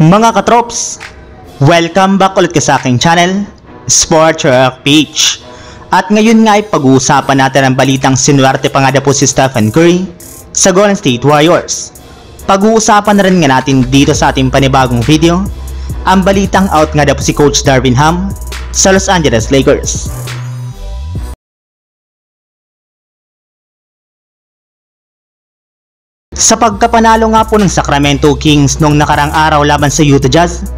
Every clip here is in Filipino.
Mga katrops, welcome back ulit sa aking channel, Sports React Page. At ngayon nga ay pag-uusapan natin ang balitang sinuwerte pa nga na po si Stephen Curry sa Golden State Warriors. Pag-uusapan na rin nga natin dito sa ating panibagong video ang balitang out nga na po si Coach Darvin Ham sa Los Angeles Lakers. Sa pagkapanalo nga po ng Sacramento Kings noong nakarang araw laban sa Utah Jazz,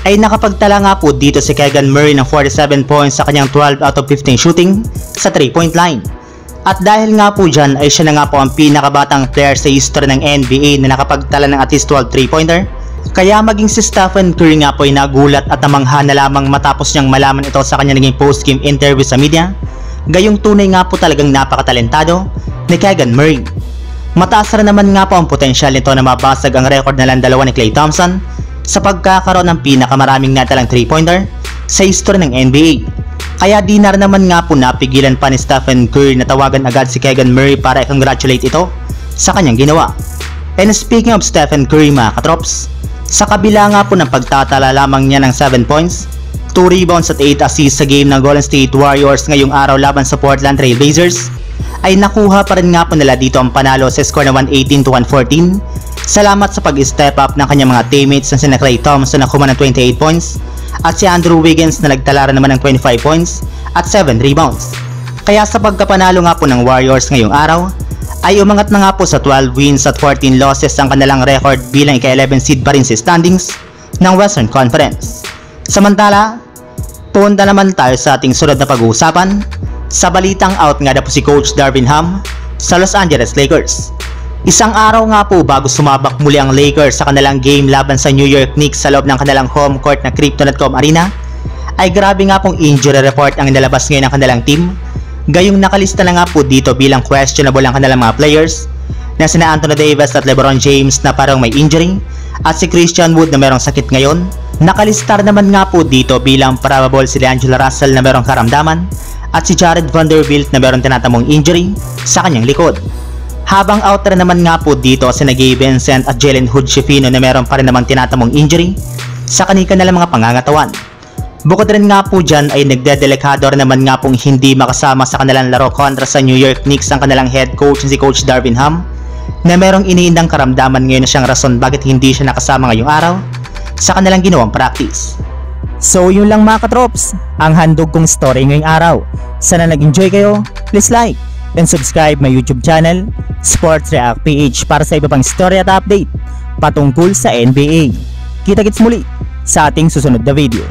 ay nakapagtala nga po dito si Keegan Murray ng 47 points sa kanyang 12 out of 15 shooting sa 3-point line. At dahil nga po dyan ay siya na nga po ang pinakabatang player sa history ng NBA na nakapagtala ng at least 12 3-pointer. Kaya maging si Stephen Curry nga po ay nagulat at namangha na lamang matapos niyang malaman ito sa kanyang naging post-game interview sa media. Gayong tunay nga po talagang napakatalentado ni Keegan Murray. Mataas na naman nga po ang potensyal nito na mabasag ang record na lang dalawa ni Klay Thompson sa pagkakaroon ng pinakamaraming natalang 3-pointer sa history ng NBA. Kaya di na naman nga po napigilan pa ni Stephen Curry na tawagan agad si Keegan Murray para i-congratulate ito sa kanyang ginawa. And speaking of Stephen Curry mga katrops, sa kabila nga po ng pagtatala lamang niya ng 7 points, 2 rebounds at 8 assists sa game ng Golden State Warriors ngayong araw laban sa Portland Trail Blazers, ay nakuha pa rin nga po nila dito ang panalo sa score na 118-114. Salamat sa pag-step up ng kanyang mga teammates na sina Klay Thompson na kumana ng 28 points at si Andrew Wiggins na nagtala rin naman ng 25 points at 7 rebounds. Kaya sa pagkapanalo nga po ng Warriors ngayong araw, ay umangat na nga po sa 12 wins at 14 losses ang kanilang record bilang ika-11 seed pa rin sa standings ng Western Conference. Samantala, punta naman tayo sa ating sunod na pag-uusapan sa balitang out nga na po si Coach Darvin Ham sa Los Angeles Lakers. Isang araw nga po bago sumabak muli ang Lakers sa kanilang game laban sa New York Knicks sa loob ng kanilang home court na Crypto.com Arena, ay grabe nga pong injury report ang inilabas ngayon ng kanilang team. Gayong nakalista na nga po dito bilang questionable ang kanilang mga players na sina Anthony Davis at LeBron James na parang may injury at si Christian Wood na merong sakit ngayon. Nakalistar naman nga po dito bilang probable si D'Angelo Russell na merong karamdaman at si Jared Vanderbilt na meron tinatamong injury sa kanyang likod. Habang out na naman nga po dito si Gabe Vincent at Jalen Hood-Schifino na meron pa rin naman tinatamong injury sa kanilang mga pangangatawan. Bukod rin nga po dyan ay nagdedelikado rin naman nga pong hindi makasama sa kanilang laro kontra sa New York Knicks ang kanilang head coach si Coach Darvin Ham na merong iniindang karamdaman ngayon na siyang rason bakit hindi siya nakasama ngayong araw sa kanilang ginawang practice. So yun lang mga katrops, ang handog kong story ngayong araw. Sana nag-enjoy kayo, please like and subscribe my YouTube channel, Sports React PH, para sa iba pang story at update patungkol sa NBA. Kita-kits muli sa ating susunod na video.